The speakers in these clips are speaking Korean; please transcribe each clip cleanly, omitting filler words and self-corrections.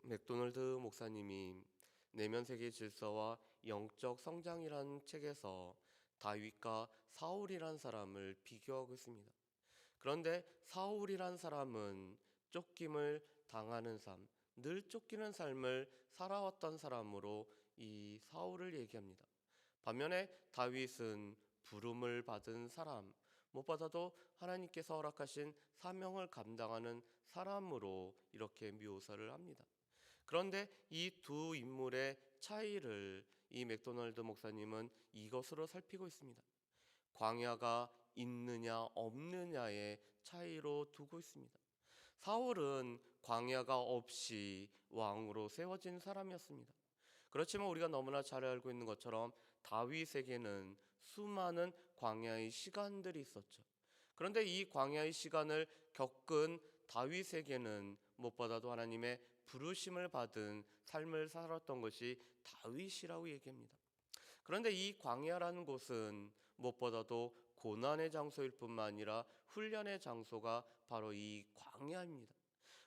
맥도널드 목사님이 내면 세계 질서와 영적 성장이라는 책에서 다윗과 사울이란 사람을 비교하고 있습니다. 그런데 사울이란 사람은 쫓김을 당하는 삶, 늘 쫓기는 삶을 살아왔던 사람으로 이 사울을 얘기합니다. 반면에 다윗은 부름을 받은 사람, 무엇보다도 하나님께서 허락하신 사명을 감당하는 사람으로 이렇게 묘사를 합니다. 그런데 이 두 인물의 차이를 이 맥도날드 목사님은 이것으로 살피고 있습니다. 광야가 있느냐 없느냐의 차이로 두고 있습니다. 사울은 광야가 없이 왕으로 세워진 사람이었습니다. 그렇지만 우리가 너무나 잘 알고 있는 것처럼 다윗에게는 수많은 광야의 시간들이 있었죠. 그런데 이 광야의 시간을 겪은 다윗에게는 무엇보다도 하나님의 부르심을 받은 삶을 살았던 것이 다윗이라고 얘기합니다. 그런데 이 광야라는 곳은 무엇보다도 고난의 장소일 뿐만 아니라 훈련의 장소가 바로 이 광야입니다.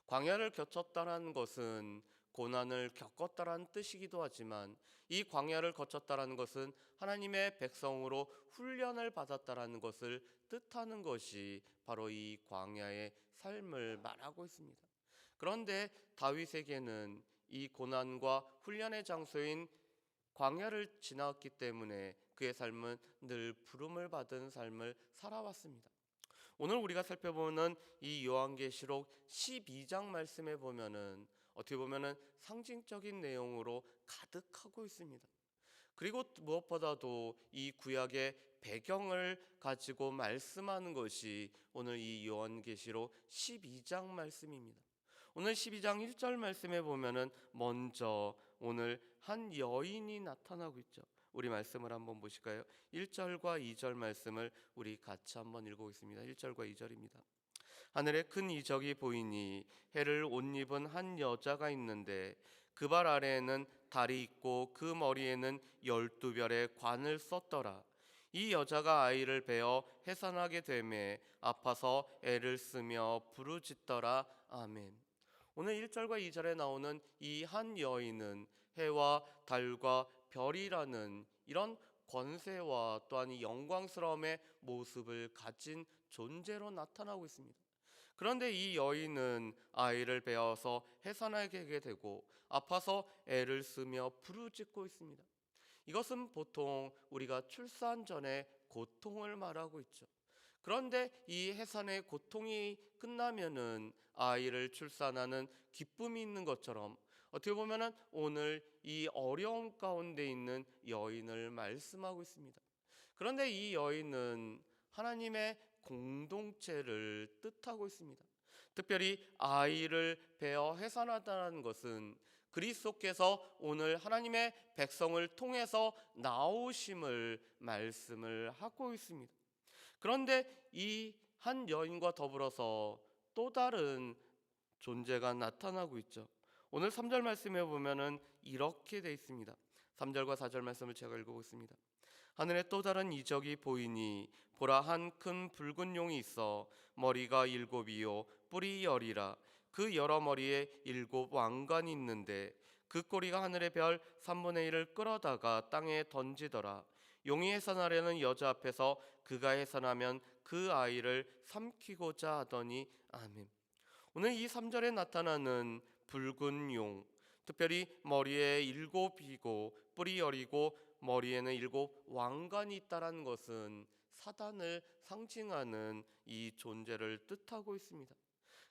광야를 거쳤다라는 것은 고난을 겪었다라는 뜻이기도 하지만 이 광야를 거쳤다라는 것은 하나님의 백성으로 훈련을 받았다라는 것을 뜻하는 것이 바로 이 광야의 삶을 말하고 있습니다. 그런데 다윗에게는 이 고난과 훈련의 장소인 광야를 지나왔기 때문에 그의 삶은 늘 부름을 받은 삶을 살아왔습니다. 오늘 우리가 살펴보는 이 요한계시록 12장 말씀에 보면은 어떻게 보면은 상징적인 내용으로 가득하고 있습니다. 그리고 무엇보다도 이 구약의 배경을 가지고 말씀하는 것이 오늘 이 요한계시록 12장 말씀입니다. 오늘 12장 1절 말씀에 보면은 먼저 오늘 한 여인이 나타나고 있죠. 우리 말씀을 한번 보실까요? 1절과 2절 말씀을 우리 같이 한번 읽어보겠습니다. 1절과 2절입니다. 하늘에 큰 이적이 보이니 해를 옷 입은 한 여자가 있는데 그 발 아래에는 달이 있고 그 머리에는 12별의 관을 썼더라. 이 여자가 아이를 베어 해산하게 되매 아파서 애를 쓰며 부르짖더라. 아멘. 오늘 1절과 2절에 나오는 이 한 여인은 해와 달과 별이라는 이런 권세와 또한 이 영광스러움의 모습을 가진 존재로 나타나고 있습니다. 그런데 이 여인은 아이를 베어서 해산하게 되고 아파서 애를 쓰며 부르짖고 있습니다. 이것은 보통 우리가 출산 전에 고통을 말하고 있죠. 그런데 이 해산의 고통이 끝나면은 아이를 출산하는 기쁨이 있는 것처럼 어떻게 보면은 오늘 이 어려움 가운데 있는 여인을 말씀하고 있습니다. 그런데 이 여인은 하나님의 공동체를 뜻하고 있습니다. 특별히 아이를 베어 해산하다는 것은 그리스도께서 오늘 하나님의 백성을 통해서 나오심을 말씀을 하고 있습니다. 그런데 이 한 여인과 더불어서 또 다른 존재가 나타나고 있죠. 오늘 3절 말씀에 보면은 이렇게 돼 있습니다. 3절과 4절 말씀을 제가 읽어보겠습니다. 하늘에 또 다른 이적이 보이니 보라 한 큰 붉은 용이 있어 머리가 7이요 뿔이 10이라. 그 여러 머리에 7 왕관이 있는데 그 꼬리가 하늘의 별 3분의 1을 끌어다가 땅에 던지더라. 용이 해산하려는 여자 앞에서 그가 해산하면 그 아이를 삼키고자 하더니 아멘. 오늘 이 3절에 나타나는 붉은 용, 특별히 머리에 7이고 뿔이 10이고 머리에는 7 왕관이 있다는 것은 사단을 상징하는 이 존재를 뜻하고 있습니다.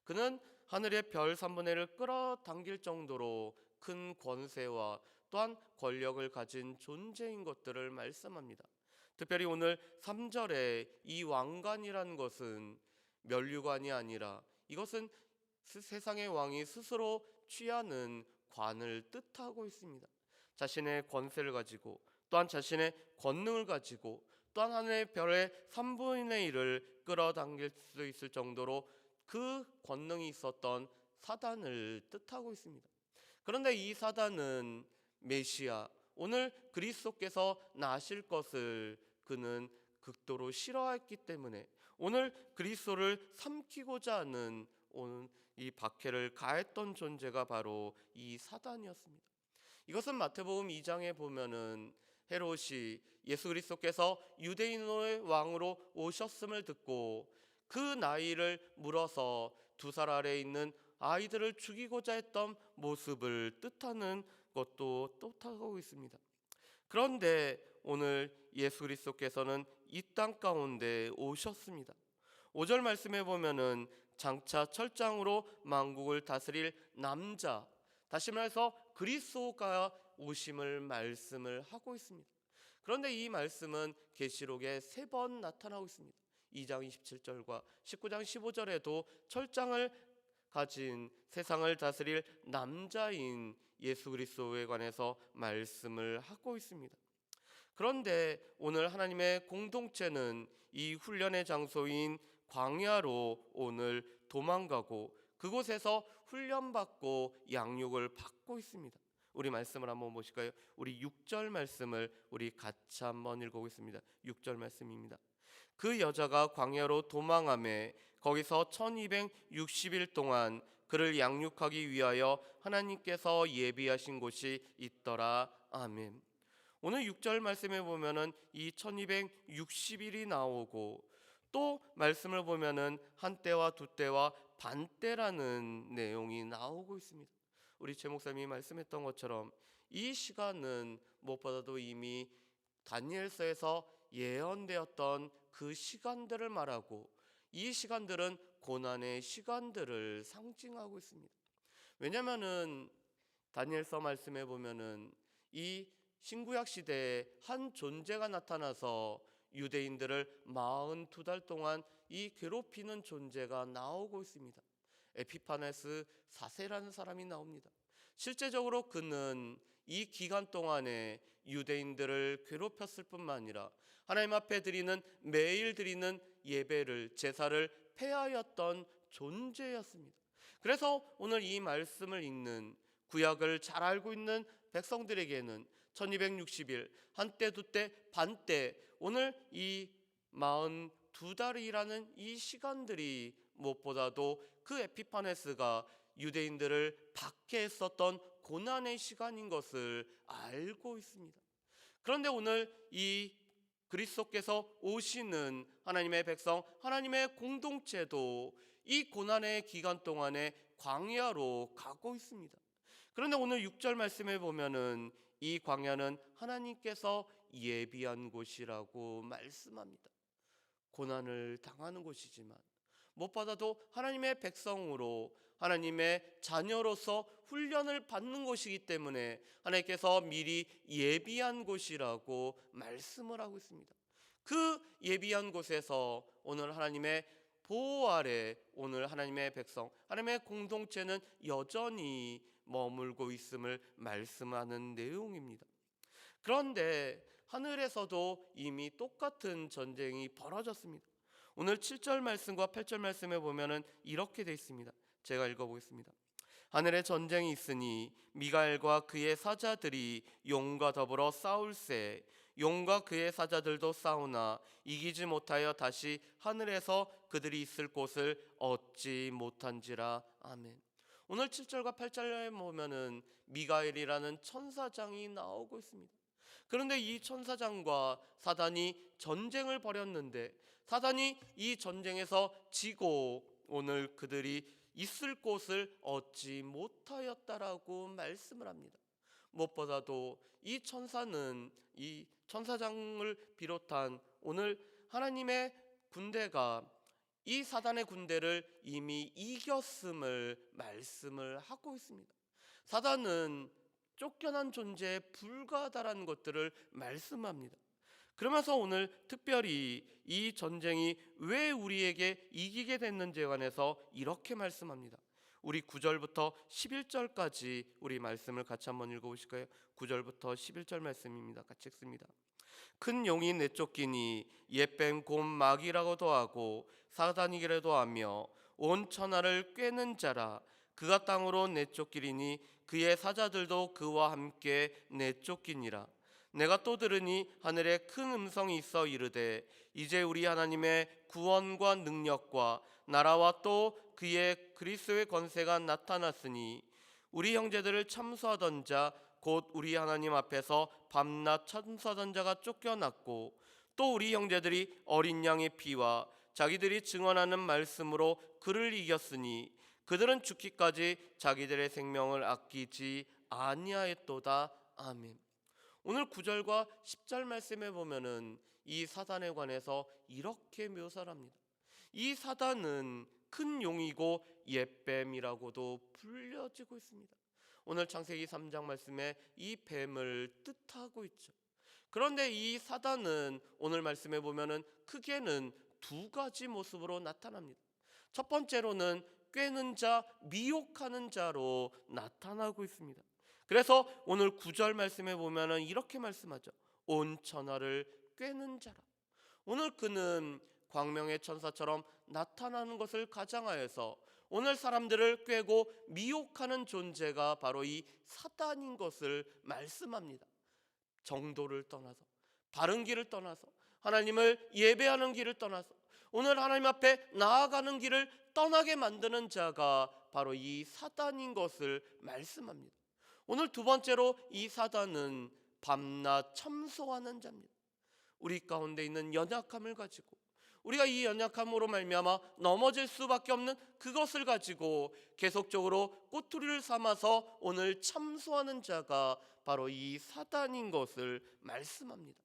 그는 하늘의 별 3분의 1을 끌어당길 정도로 큰 권세와 또한 권력을 가진 존재인 것들을 말씀합니다. 특별히 오늘 3절에 이 왕관이라는 것은 면류관이 아니라 이것은 세상의 왕이 스스로 취하는 관을 뜻하고 있습니다. 자신의 권세를 가지고 또한 자신의 권능을 가지고 또한 하늘의 별의 3분의 1을 끌어당길 수 있을 정도로 그 권능이 있었던 사단을 뜻하고 있습니다. 그런데 이 사단은 메시아, 오늘 그리스도께서 나실 것을 그는 극도로 싫어했기 때문에 오늘 그리스도를 삼키고자 하는 오늘 이 박해를 가했던 존재가 바로 이 사단이었습니다. 이것은 마태복음 2장에 보면은 헤롯이 예수 그리스도께서 유대인의 왕으로 오셨음을 듣고 그 나이를 물어서 두 살 아래에 있는 아이들을 죽이고자 했던 모습을 뜻하는 것도 뜻하고 있습니다. 그런데 오늘 예수 그리스도께서는 이 땅 가운데 오셨습니다. 5절 말씀에 보면은 장차 철장으로 만국을 다스릴 남자, 다시 말해서 그리스도가 오심을 말씀을 하고 있습니다. 그런데 이 말씀은 계시록에 3번 나타나고 있습니다. 2장 27절과 19장 15절에도 철장을 가진 세상을 다스릴 남자인 예수 그리스도에 관해서 말씀을 하고 있습니다. 그런데 오늘 하나님의 공동체는 이 훈련의 장소인 광야로 오늘 도망가고 그곳에서 훈련받고 양육을 받고 있습니다. 우리 말씀을 한번 보실까요? 우리 6절 말씀을 우리 같이 한번 읽어보겠습니다. 6절 말씀입니다. 그 여자가 광야로 도망하매 거기서 1260일 동안 그를 양육하기 위하여 하나님께서 예비하신 곳이 있더라. 아멘. 오늘 6절 말씀에 보면은 이 1260일이 나오고 또 말씀을 보면은 한때와 두때와 반때라는 내용이 나오고 있습니다. 우리 최 목사님이 말씀했던 것처럼 이 시간은 무엇보다도 이미 다니엘서에서 예언되었던 그 시간들을 말하고 이 시간들은 고난의 시간들을 상징하고 있습니다. 왜냐하면은 다니엘서 말씀에 보면은 이 신구약 시대에 한 존재가 나타나서 유대인들을 42달 동안 이 괴롭히는 존재가 나오고 있습니다. 에피파네스 4세라는 사람이 나옵니다. 실제적으로 그는 이 기간 동안에 유대인들을 괴롭혔을 뿐만 아니라 하나님 앞에 드리는 매일 드리는 예배를 제사를 폐하였던 존재였습니다. 그래서 오늘 이 말씀을 읽는 구약을 잘 알고 있는 백성들에게는 1260일 한때 두때 반때 오늘 이 42달이라는 이 시간들이 무엇보다도 그 에피파네스가 유대인들을 박해했었던 고난의 시간인 것을 알고 있습니다. 그런데 오늘 이 그리스도께서 오시는 하나님의 백성, 하나님의 공동체도 이 고난의 기간 동안에 광야로 가고 있습니다. 그런데 오늘 6절 말씀에 보면은 이 광야는 하나님께서 예비한 곳이라고 말씀합니다. 고난을 당하는 곳이지만 무엇보다도 하나님의 백성으로 하나님의 자녀로서 훈련을 받는 곳이기 때문에 하나님께서 미리 예비한 곳이라고 말씀을 하고 있습니다. 그 예비한 곳에서 오늘 하나님의 보호 아래 오늘 하나님의 백성, 하나님의 공동체는 여전히 머물고 있음을 말씀하는 내용입니다. 그런데 하늘에서도 이미 똑같은 전쟁이 벌어졌습니다. 오늘 7절 말씀과 8절 말씀에 보면은 이렇게 되어 있습니다. 제가 읽어보겠습니다. 하늘에 전쟁이 있으니 미가엘과 그의 사자들이 용과 더불어 싸울세 용과 그의 사자들도 싸우나 이기지 못하여 다시 하늘에서 그들이 있을 곳을 얻지 못한지라. 아멘. 오늘 7절과 8절에 보면은 미가엘이라는 천사장이 나오고 있습니다. 그런데 이 천사장과 사단이 전쟁을 벌였는데 사단이 이 전쟁에서 지고 오늘 그들이 있을 곳을 얻지 못하였다라고 말씀을 합니다. 무엇보다도 이 천사는 이 천사장을 비롯한 오늘 하나님의 군대가 이 사단의 군대를 이미 이겼음을 말씀을 하고 있습니다. 사단은 쫓겨난 존재에 불과하다라는 것들을 말씀합니다. 그러면서 오늘 특별히 이 전쟁이 왜 우리에게 이기게 됐는지에 관해서 이렇게 말씀합니다. 우리 9절부터 11절까지 우리 말씀을 같이 한번 읽어보실까요? 9절부터 11절 말씀입니다. 같이 읽습니다. 큰 용이 내쫓기니 옛뱀 곧 마귀라고도 하고 사단이기라도 하며 온 천하를 꿰는 자라. 그가 땅으로 내쫓기리니 그의 사자들도 그와 함께 내쫓기니라. 내가 또 들으니 하늘에 큰 음성이 있어 이르되 이제 우리 하나님의 구원과 능력과 나라와 또 그의 그리스도의 권세가 나타났으니 우리 형제들을 참수하던 자 곧 우리 하나님 앞에서 밤낮 참수하던 자가 쫓겨났고 또 우리 형제들이 어린 양의 피와 자기들이 증언하는 말씀으로 그를 이겼으니 그들은 죽기까지 자기들의 생명을 아끼지 아니하였도다. 아멘. 오늘 9절과 10절 말씀에 보면은 이 사단에 관해서 이렇게 묘사를 합니다. 이 사단은 큰 용이고 옛뱀이라고도 불려지고 있습니다. 오늘 창세기 3장 말씀에 이 뱀을 뜻하고 있죠. 그런데 이 사단은 오늘 말씀에 보면은 크게는 두 가지 모습으로 나타납니다. 첫 번째로는 꾀는 자, 미혹하는 자로 나타나고 있습니다. 그래서 오늘 9절 말씀에 보면은 이렇게 말씀하죠. 온 천하를 꾀는 자라. 오늘 그는 광명의 천사처럼 나타나는 것을 가장하여서 오늘 사람들을 꾀고 미혹하는 존재가 바로 이 사단인 것을 말씀합니다. 정도를 떠나서, 바른 길을 떠나서, 하나님을 예배하는 길을 떠나서 오늘 하나님 앞에 나아가는 길을 떠나게 만드는 자가 바로 이 사단인 것을 말씀합니다. 오늘 두 번째로 이 사단은 밤낮 참소하는 자입니다. 우리 가운데 있는 연약함을 가지고 우리가 이 연약함으로 말미암아 넘어질 수밖에 없는 그것을 가지고 계속적으로 꼬투리를 삼아서 오늘 참소하는 자가 바로 이 사단인 것을 말씀합니다.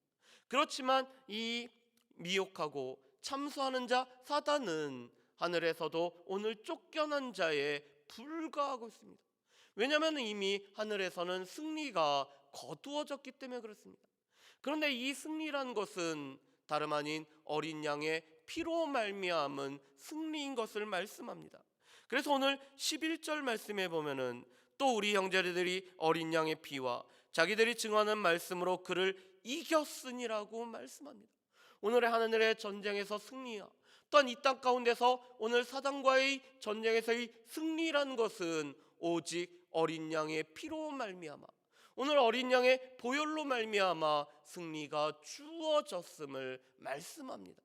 그렇지만 이 미혹하고 참소하는 자 사단은 하늘에서도 오늘 쫓겨난 자에 불과하고 있습니다. 왜냐하면 이미 하늘에서는 승리가 거두어졌기 때문에 그렇습니다. 그런데 이 승리란 것은 다름 아닌 어린 양의 피로 말미암은 승리인 것을 말씀합니다. 그래서 오늘 11절 말씀에 보면은 또 우리 형제들이 어린 양의 피와 자기들이 증언하는 말씀으로 그를 이겼으니라고 말씀합니다. 오늘의 하늘의 전쟁에서 승리야, 또한 이 땅 가운데서 오늘 사단과의 전쟁에서의 승리라는 것은 오직 어린 양의 피로 말미암아 오늘 어린 양의 보혈로 말미암아 승리가 주어졌음을 말씀합니다.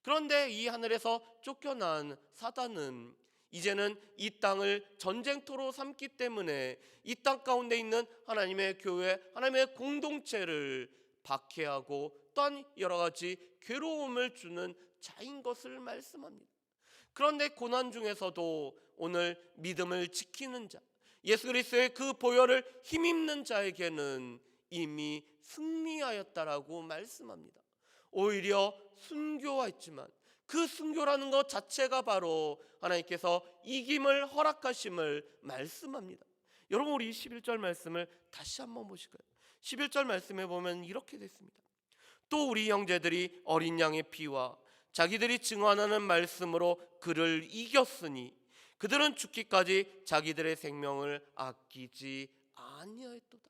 그런데 이 하늘에서 쫓겨난 사단은 이제는 이 땅을 전쟁터로 삼기 때문에 이 땅 가운데 있는 하나님의 교회, 하나님의 공동체를 박해하고 또한 여러 가지 괴로움을 주는 자인 것을 말씀합니다. 그런데 고난 중에서도 오늘 믿음을 지키는 자, 예수 그리스도의 그 보혈을 힘입는 자에게는 이미 승리하였다라고 말씀합니다. 오히려 순교하였지만 그 순교라는 것 자체가 바로 하나님께서 이김을 허락하심을 말씀합니다. 여러분, 우리 11절 말씀을 다시 한번 보실까요? 11절 말씀에 보면 이렇게 됐습니다. 또 우리 형제들이 어린 양의 피와 자기들이 증언하는 말씀으로 그를 이겼으니 그들은 죽기까지 자기들의 생명을 아끼지 아니하였도다.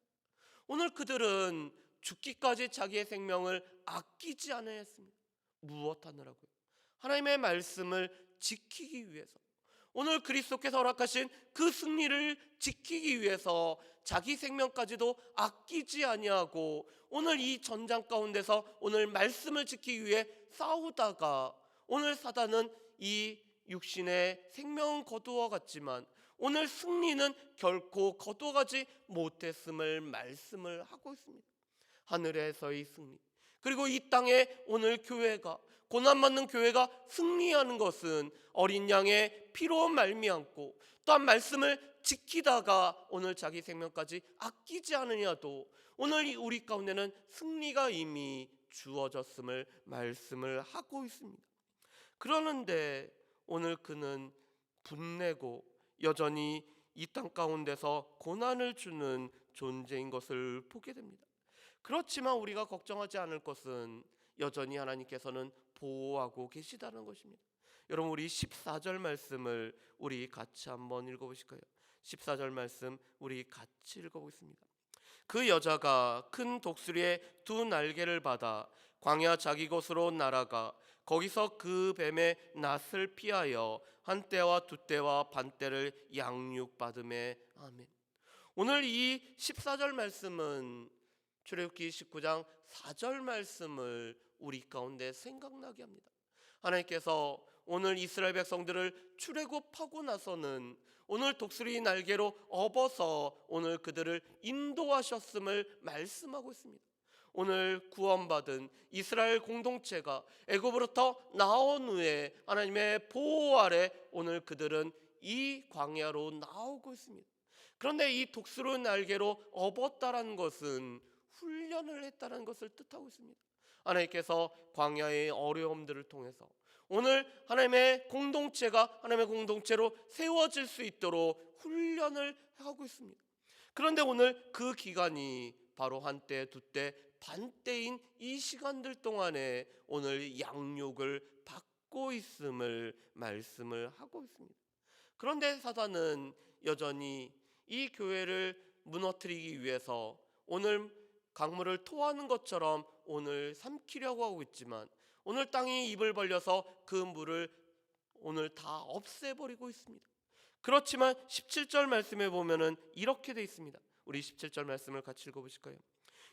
오늘 그들은 죽기까지 자기의 생명을 아끼지 않았습니다. 무엇 하느라고요? 하나님의 말씀을 지키기 위해서. 오늘 그리스도께서 허락하신 그 승리를 지키기 위해서 자기 생명까지도 아끼지 아니하고 오늘 이 전장 가운데서 오늘 말씀을 지키기 위해 싸우다가 오늘 사단은 이 육신의 생명은 거두어 갔지만 오늘 승리는 결코 거두어가지 못했음을 말씀을 하고 있습니다. 하늘에서의 승리, 그리고 이 땅에 오늘 교회가, 고난받는 교회가 승리하는 것은 어린 양의 피로 말미암고 또한 말씀을 지키다가 오늘 자기 생명까지 아끼지 않으냐도 오늘 우리 가운데는 승리가 이미 주어졌음을 말씀을 하고 있습니다. 그러는데 오늘 그는 분내고 여전히 이 땅 가운데서 고난을 주는 존재인 것을 보게 됩니다. 그렇지만 우리가 걱정하지 않을 것은 여전히 하나님께서는 보호하고 계시다는 것입니다. 여러분, 우리 14절 말씀을 우리 같이 한번 읽어보실까요? 14절 말씀 우리 같이 읽어보겠습니다. 그 여자가 큰 독수리의 두 날개를 받아 광야 자기 곳으로 날아가 거기서 그 뱀의 낫을 피하여 한 때와 두 때와 반 때를 양육받음에. 아멘. 오늘 이 14절 말씀은 출애굽기 19장 4절 말씀을 우리 가운데 생각나게 합니다. 하나님께서 오늘 이스라엘 백성들을 출애굽하고 나서는 오늘 독수리 날개로 업어서 오늘 그들을 인도하셨음을 말씀하고 있습니다. 오늘 구원받은 이스라엘 공동체가 애굽으로부터 나온 후에 하나님의 보호 아래 오늘 그들은 이 광야로 나오고 있습니다. 그런데 이 독수리 날개로 업었다는 것은 훈련을 했다는 것을 뜻하고 있습니다. 하나님께서 광야의 어려움들을 통해서 오늘 하나님의 공동체가 하나님의 공동체로 세워질 수 있도록 훈련을 하고 있습니다. 그런데 오늘 그 기간이 바로 한때, 두때, 반때인 이 시간들 동안에 오늘 양육을 받고 있음을 말씀을 하고 있습니다. 그런데 사단은 여전히 이 교회를 무너뜨리기 위해서 오늘 강물을 토하는 것처럼 오늘 삼키려고 하고 있지만 오늘 땅이 입을 벌려서 그 물을 오늘 다 없애버리고 있습니다. 그렇지만 17절 말씀에 보면은 이렇게 되어 있습니다. 우리 17절 말씀을 같이 읽어보실까요?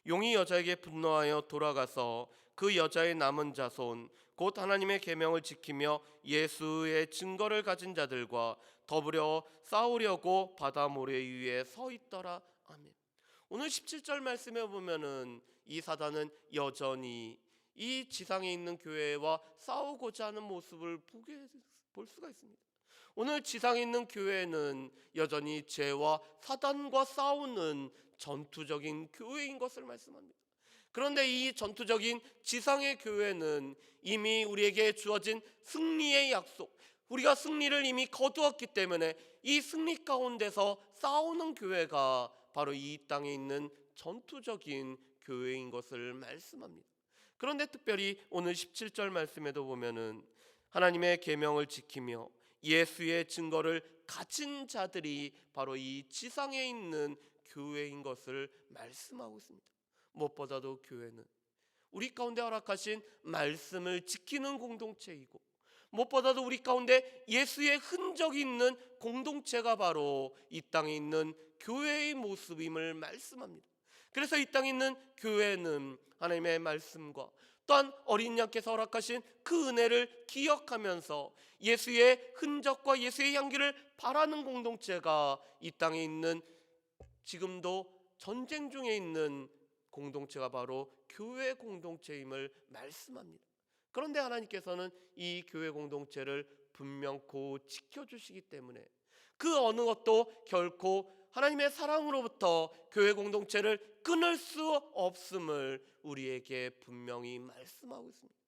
용이 여자에게 분노하여 돌아가서 그 여자의 남은 자손 곧 하나님의 계명을 지키며 예수의 증거를 가진 자들과 더불어 싸우려고 바다 모래 위에 서 있더라. 아멘. 오늘 17절 말씀에 보면은 이 사단은 여전히 이 지상에 있는 교회와 싸우고자 하는 모습을 볼 수가 있습니다. 오늘 지상에 있는 교회는 여전히 죄와 사단과 싸우는 전투적인 교회인 것을 말씀합니다. 그런데 이 전투적인 지상의 교회는 이미 우리에게 주어진 승리의 약속, 우리가 승리를 이미 거두었기 때문에 이 승리 가운데서 싸우는 교회가 바로 이 땅에 있는 전투적인 교회인 것을 말씀합니다. 그런데 특별히 오늘 17절 말씀에도 보면은 하나님의 계명을 지키며 예수의 증거를 가진 자들이 바로 이 지상에 있는 교회인 것을 말씀하고 있습니다. 무엇보다도 교회는 우리 가운데 허락하신 말씀을 지키는 공동체이고 무엇보다도 우리 가운데 예수의 흔적이 있는 공동체가 바로 이 땅에 있는 교회의 모습임을 말씀합니다. 그래서 이 땅에 있는 교회는 하나님의 말씀과 또한 어린 양께서 허락하신 그 은혜를 기억하면서 예수의 흔적과 예수의 향기를 바라는 공동체가 이 땅에 있는 지금도 전쟁 중에 있는 공동체가 바로 교회 공동체임을 말씀합니다. 그런데 하나님께서는 이 교회 공동체를 분명코 지켜주시기 때문에 그 어느 것도 결코 하나님의 사랑으로부터 교회 공동체를 끊을 수 없음을 우리에게 분명히 말씀하고 있습니다.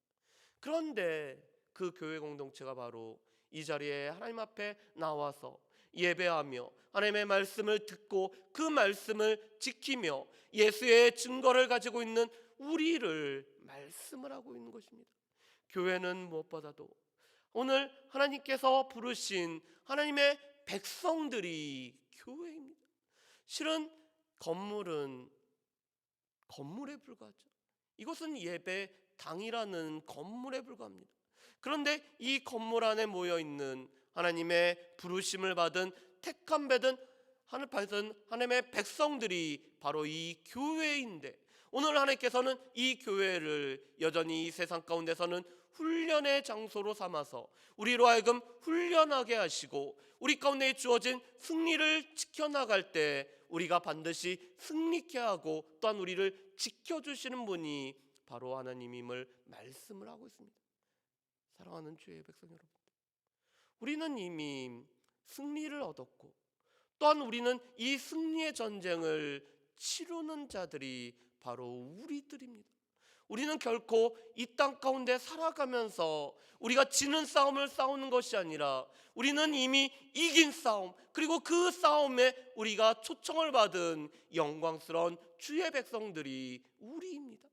그런데 그 교회 공동체가 바로 이 자리에 하나님 앞에 나와서 예배하며 하나님의 말씀을 듣고 그 말씀을 지키며 예수의 증거를 가지고 있는 우리를 말씀을 하고 있는 것입니다. 교회는 무엇보다도 오늘 하나님께서 부르신 하나님의 백성들이 교회입니다. 실은 건물은 건물에 불과하죠. 이것은 예배당이라는 건물에 불과합니다. 그런데 이 건물 안에 모여있는 하나님의 부르심을 받은 택함 받은 하나님의 백성들이 바로 이 교회인데 오늘 하나님께서는 이 교회를 여전히 이 세상 가운데서는 훈련의 장소로 삼아서 우리로 하여금 훈련하게 하시고 우리 가운데 주어진 승리를 지켜나갈 때 우리가 반드시 승리케 하고 또한 우리를 지켜주시는 분이 바로 하나님임을 말씀을 하고 있습니다. 사랑하는 주의 백성 여러분, 우리는 이미 승리를 얻었고 또한 우리는 이 승리의 전쟁을 치르는 자들이 바로 우리들입니다. 우리는 결코 이 땅 가운데 살아가면서 우리가 지는 싸움을 싸우는 것이 아니라 우리는 이미 이긴 싸움, 그리고 그 싸움에 우리가 초청을 받은 영광스러운 주의 백성들이 우리입니다.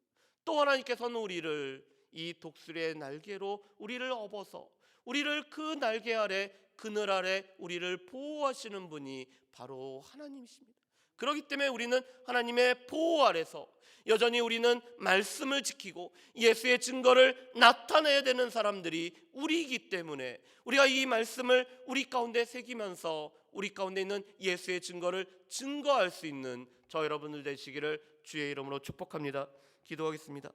또 하나님께서는 우리를 이 독수리의 날개로 우리를 업어서 우리를 그 날개 아래 그늘 아래 우리를 보호하시는 분이 바로 하나님이십니다. 그렇기 때문에 우리는 하나님의 보호 아래서 여전히 우리는 말씀을 지키고 예수의 증거를 나타내야 되는 사람들이 우리이기 때문에 우리가 이 말씀을 우리 가운데 새기면서 우리 가운데 있는 예수의 증거를 증거할 수 있는 저 여러분들 되시기를 주의 이름으로 축복합니다. 기도하겠습니다.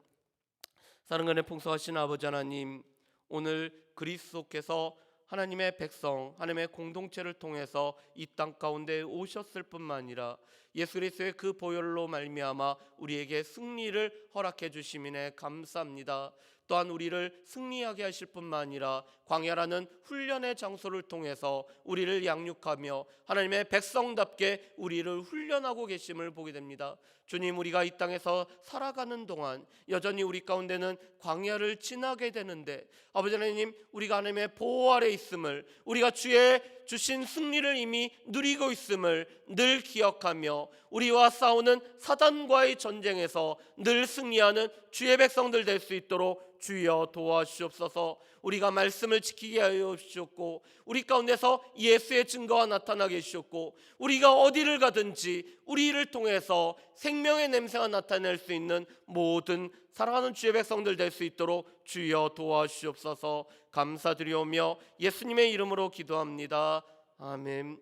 사랑하는 풍성하신 아버지 하나님, 오늘 그리스도께서 하나님의 백성, 하나님의 공동체를 통해서 이 땅 가운데 오셨을 뿐만 아니라 예수 그리스도의 그 보혈로 말미암아 우리에게 승리를 허락해 주심이네 감사합니다. 또한 우리를 승리하게 하실 뿐만 아니라 광야라는 훈련의 장소를 통해서 우리를 양육하며 하나님의 백성답게 우리를 훈련하고 계심을 보게 됩니다. 주님, 우리가 이 땅에서 살아가는 동안 여전히 우리 가운데는 광야를 지나게 되는데 아버지 하나님, 우리가 하나님의 보호 아래 있음을, 우리가 주의 주신 승리를 이미 누리고 있음을 늘 기억하며 우리와 싸우는 사단과의 전쟁에서 늘 승리하는 주의 백성들 될 수 있도록 주여 도와주옵소서. 우리가 말씀을 지키게 하여 주옵고 우리 가운데서 예수의 증거가 나타나게 해주셨고 우리가 어디를 가든지 우리를 통해서 생명의 냄새가 나타낼 수 있는 모든 사랑하는 주의 백성들 될 수 있도록 주여 도와주옵소서. 감사드리오며 예수님의 이름으로 기도합니다. 아멘.